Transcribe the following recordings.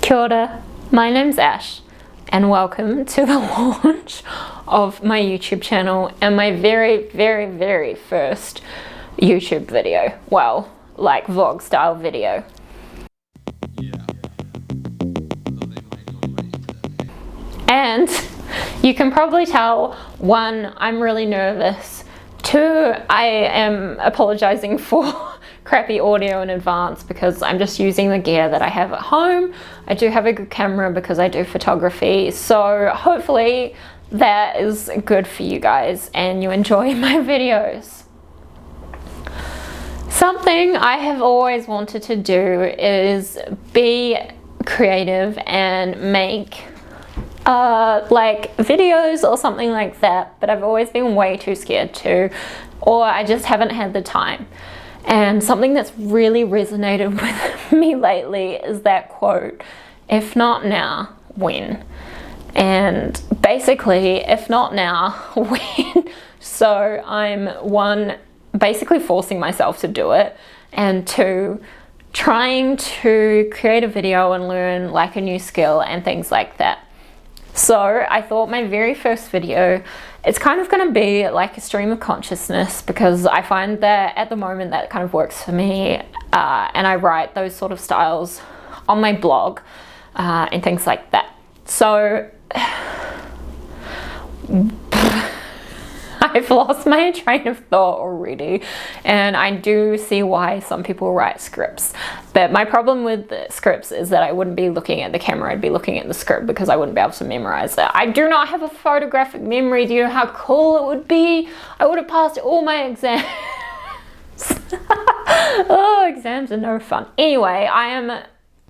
Kia ora, my name's Ash and welcome to the launch of my YouTube channel and my very first YouTube video. Well, like vlog style video. And you can probably tell, 1, I'm really nervous. 2, I am apologizing for crappy audio in advance because I'm just using the gear that I have at home. I do have a good camera because I do photography, so hopefully that is good for you guys and you enjoy my videos. Something I have always wanted to do is be creative and make like videos or something like that, but I've always been way too scared to, or I just haven't had the time. And something that's really resonated with me lately is that quote, "If not now, when?" And basically, if not now, when? So I'm 1, basically forcing myself to do it, and 2, trying to create a video and learn like a new skill and things like that. So I thought my very first video, it's kind of going to be like a stream of consciousness because I find that at the moment that kind of works for me, and I write those sort of styles on my blog and things like that. So I've lost my train of thought already, and I do see why some people write scripts. But my problem with the scripts is that I wouldn't be looking at the camera, I'd be looking at the script because I wouldn't be able to memorize that. I do not have a photographic memory. Do you know how cool it would be? I would have passed all my exams. Oh, exams are no fun. Anyway, I am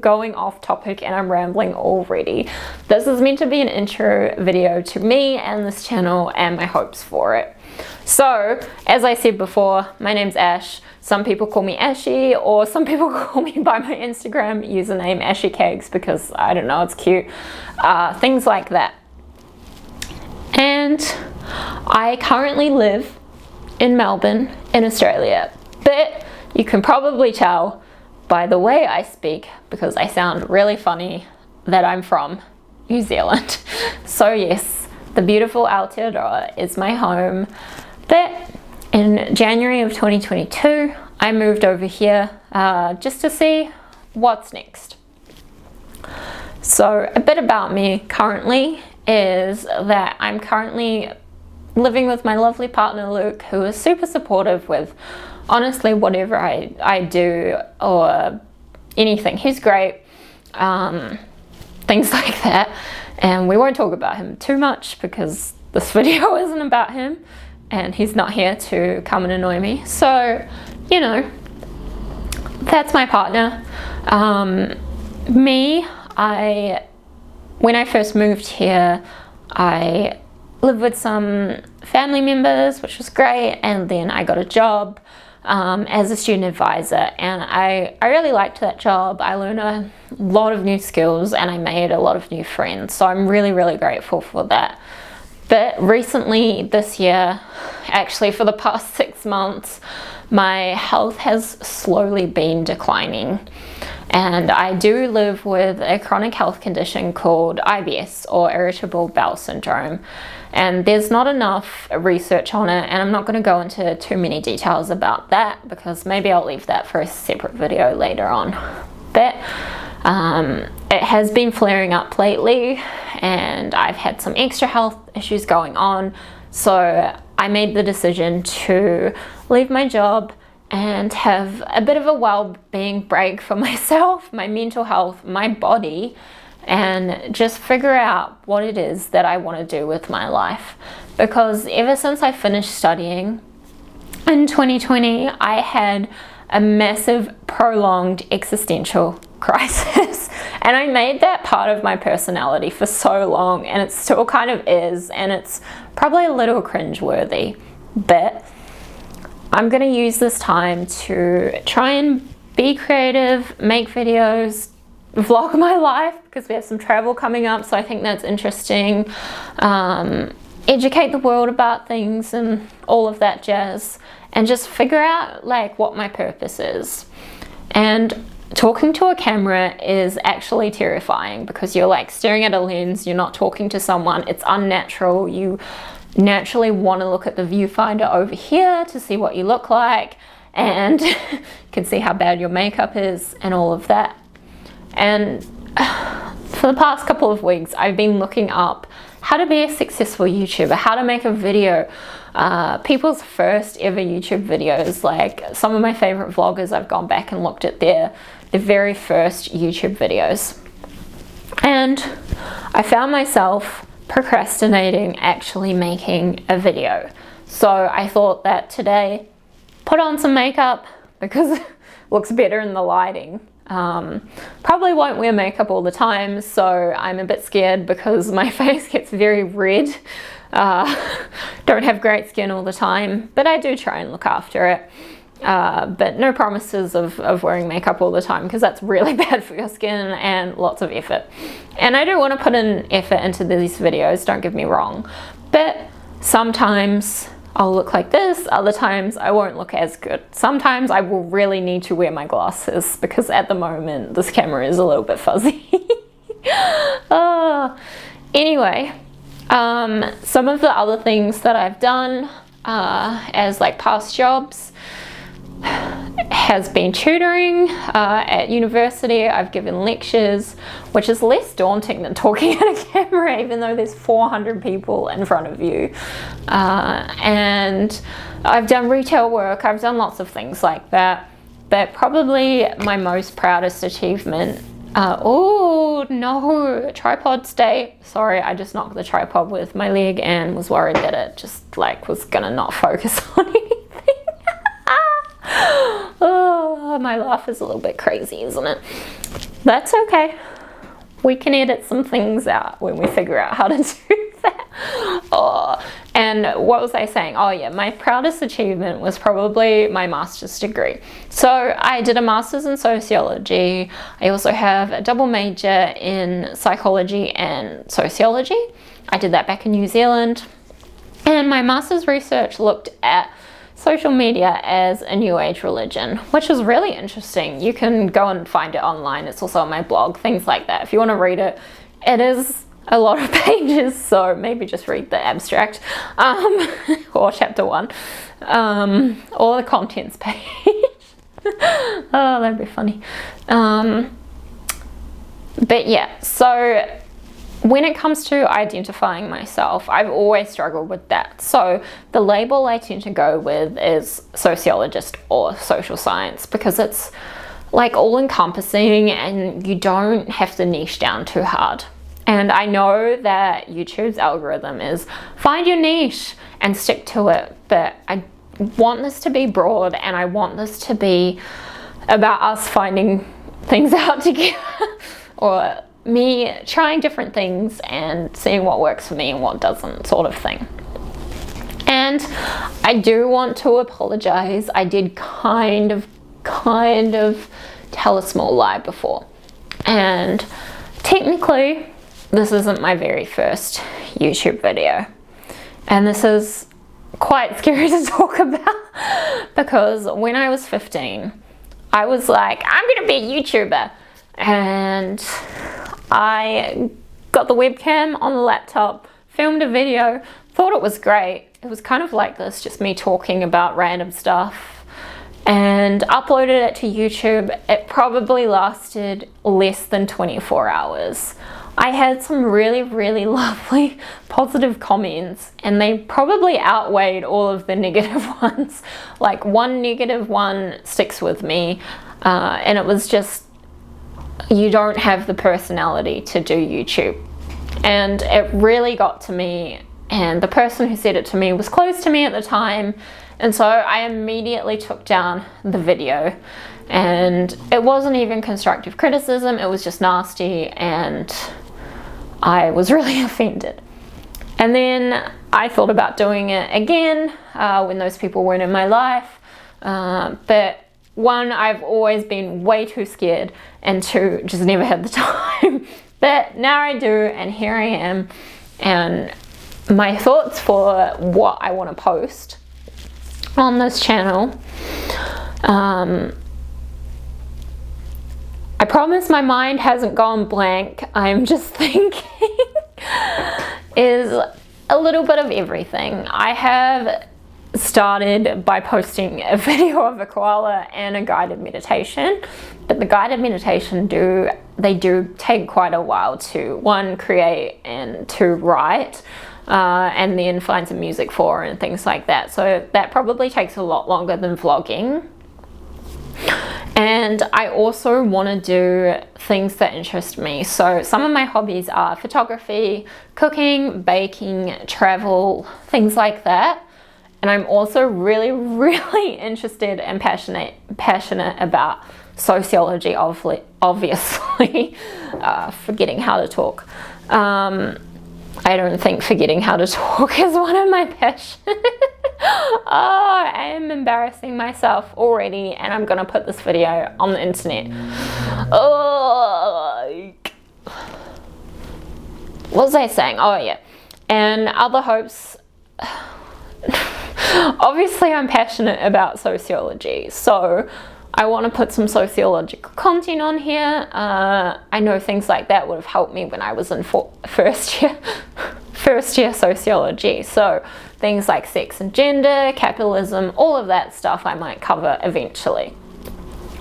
going off topic and I'm rambling already. This is meant to be an intro video to me and this channel and my hopes for it. So, as I said before, my name's Ash. Some people call me Ashy, or some people call me by my Instagram username AshyCakes because, I don't know, it's cute. Things like that. And I currently live in Melbourne in Australia, but you can probably tell by the way I speak, because I sound really funny, that I'm from New Zealand. So yes, the beautiful Aotearoa is my home. But in January of 2022, I moved over here just to see what's next. So a bit about me currently is that I'm currently living with my lovely partner Luke, who is super supportive with honestly whatever I do or anything. He's great, things like that, and we won't talk about him too much because this video isn't about him and he's not here to come and annoy me. So, you know, that's my partner. When I first moved here, I lived with some family members, which was great, and then I got a job as a student advisor, and I really liked that job. I learned a lot of new skills and I made a lot of new friends, so I'm really grateful for that. But recently this year, actually for the past 6 months, my health has slowly been declining, and I do live with a chronic health condition called IBS, or irritable bowel syndrome, and there's not enough research on it, and I'm not going to go into too many details about that because maybe I'll leave that for a separate video later on. But it has been flaring up lately and I've had some extra health issues going on, so I made the decision to leave my job and have a bit of a well-being break for myself, my mental health, my body, and just figure out what it is that I want to do with my life. Because ever since I finished studying in 2020, I had a massive prolonged existential crisis, and I made that part of my personality for so long, and it still kind of is, and it's probably a little cringeworthy, but I'm going to use this time to try and be creative, make videos, vlog my life because we have some travel coming up, so I think that's interesting. Educate the world about things and all of that jazz, and just figure out like what my purpose is. And talking to a camera is actually terrifying because you're like staring at a lens, you're not talking to someone, it's unnatural. You naturally want to look at the viewfinder over here to see what you look like, and you can see how bad your makeup is and all of that. And for the past couple of weeks, I've been looking up how to be a successful YouTuber, how to make a video, people's first ever YouTube videos. Like some of my favorite vloggers, I've gone back and looked at their very first YouTube videos. And I found myself procrastinating actually making a video. So I thought that today, put on some makeup because it looks better in the lighting. Probably won't wear makeup all the time, so I'm a bit scared because my face gets very red. Don't have great skin all the time, but I do try and look after it. But no promises of wearing makeup all the time because that's really bad for your skin and lots of effort. And I do want to put in effort into these videos, don't get me wrong, but sometimes I'll look like this, other times I won't look as good. Sometimes I will really need to wear my glasses because at the moment this camera is a little bit fuzzy. Anyway, some of the other things that I've done as like past jobs has been tutoring at university. I've given lectures, which is less daunting than talking at a camera, even though there's 400 people in front of you. And I've done retail work, I've done lots of things like that. But probably my most proudest achievement, oh no, tripod stay. Sorry, I just knocked the tripod with my leg and was worried that it just like was gonna not focus on anything. Oh, my laugh is a little bit crazy, isn't it? That's okay. We can edit some things out when we figure out how to do that. Oh, and what was I saying? Oh yeah, my proudest achievement was probably my master's degree. So I did a master's in sociology. I also have a double major in psychology and sociology. I did that back in New Zealand. And my master's research looked at social media as a new age religion, which is really interesting. You can go and find it online. It's also on my blog, things like that. If you want to read it, it is a lot of pages, so maybe just read the abstract or chapter 1 or the contents page. Oh, that'd be funny. But yeah, so when it comes to identifying myself, I've always struggled with that. So the label I tend to go with is sociologist or social science because it's like all encompassing and you don't have to niche down too hard. And I know that YouTube's algorithm is find your niche and stick to it, but I want this to be broad and I want this to be about us finding things out together or me trying different things and seeing what works for me and what doesn't, sort of thing. And I do want to apologize. I did kind of tell a small lie before. And technically, this isn't my very first YouTube video. And this is quite scary to talk about because when I was 15, I was like, I'm gonna be a YouTuber. And I got the webcam on the laptop, filmed a video, thought it was great. It was kind of like this, just me talking about random stuff, and uploaded it to YouTube. It probably lasted less than 24 hours. I had some really, really lovely positive comments, and they probably outweighed all of the negative ones. Like one negative one sticks with me, and it was just, you don't have the personality to do YouTube. And it really got to me, and the person who said it to me was close to me at the time, and so I immediately took down the video. And it wasn't even constructive criticism, it was just nasty, and I was really offended. And then I thought about doing it again when those people weren't in my life, but one, I've always been way too scared, and two, just never had the time. But now I do, and here I am. And my thoughts for what I want to post on this channel I promise my mind hasn't gone blank. I'm just thinking is a little bit of everything. I have started by posting a video of a koala and a guided meditation, but the guided meditation do take quite a while to, one, create, and two, write, and then find some music for and things like that. So that probably takes a lot longer than vlogging. And I also want to do things that interest me. So some of my hobbies are photography, cooking, baking, travel, things like that. And I'm also really, really interested and passionate about sociology, obviously. Forgetting how to talk. I don't think forgetting how to talk is one of my passions. Oh, I am embarrassing myself already, and I'm gonna put this video on the internet. Oh, what was I saying? Oh yeah, and other hopes. Obviously, I'm passionate about sociology, so I want to put some sociological content on here. I know things like that would have helped me when I was in first year sociology. So things like sex and gender, capitalism, all of that stuff I might cover eventually.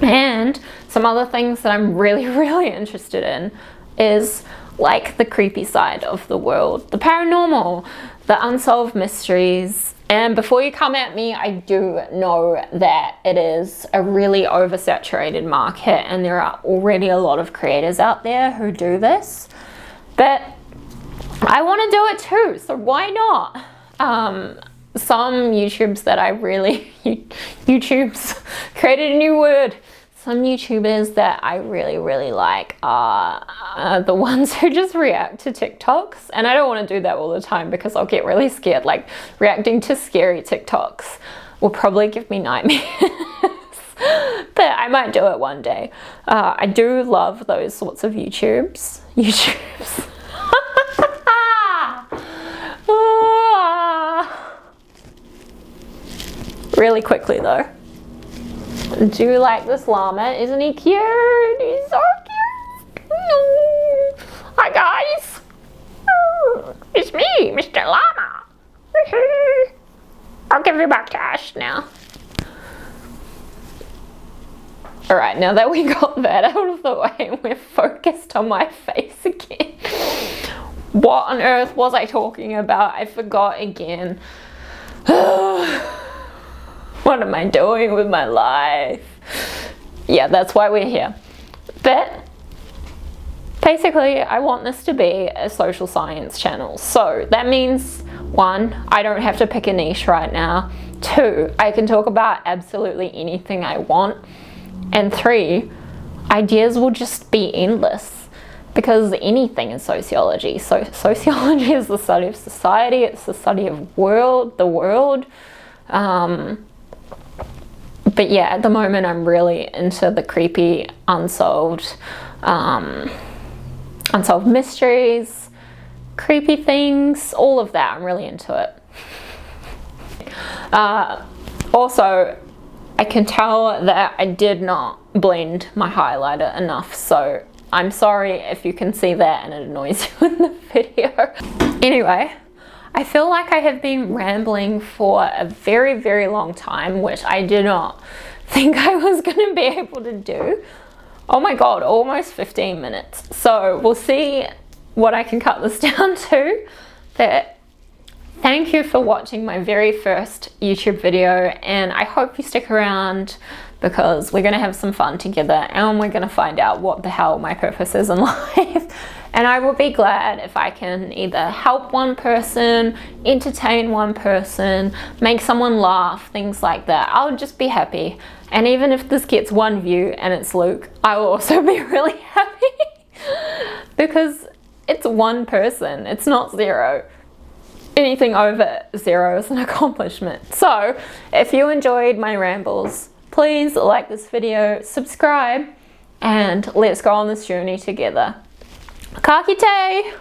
And some other things that I'm really, really interested in is like the creepy side of the world, the paranormal, the unsolved mysteries. And before you come at me, I do know that it is a really oversaturated market and there are already a lot of creators out there who do this. But I want to do it too, so why not? Some YouTubes that I really, YouTubes, created a new word. Some YouTubers that I really, really like are the ones who just react to TikToks. And I don't want to do that all the time because I'll get really scared. Like, reacting to scary TikToks will probably give me nightmares. But I might do it one day. I do love those sorts of YouTubes. Really quickly though. Do you like this llama? Isn't he cute? He's so cute. Hi guys. It's me, Mr. Llama. I'll give you back to Ash now. Alright, now that we got that out of the way, we're focused on my face again. What on earth was I talking about? I forgot again. What am I doing with my life? Yeah, that's why we're here. But basically, I want this to be a social science channel. So that means, one, I don't have to pick a niche right now. Two, I can talk about absolutely anything I want. And three, ideas will just be endless because anything is sociology. So sociology is the study of society. It's the study of the world. But yeah, at the moment I'm really into the creepy, unsolved mysteries, creepy things, all of that. I'm really into it. Also, I can tell that I did not blend my highlighter enough, so I'm sorry if you can see that and it annoys you in the video. Anyway, I feel like I have been rambling for a very, very long time, which I did not think I was going to be able to do. Oh my god, almost 15 minutes. So we'll see what I can cut this down to. But thank you for watching my very first YouTube video, and I hope you stick around because we're going to have some fun together and we're going to find out what the hell my purpose is in life. And I will be glad if I can either help one person, entertain one person, make someone laugh, things like that. I'll just be happy. And even if this gets 1 view and it's Luke, I will also be really happy because it's one person, it's not 0. Anything over 0 is an accomplishment. So if you enjoyed my rambles, please like this video, subscribe, and let's go on this journey together. Ka kite!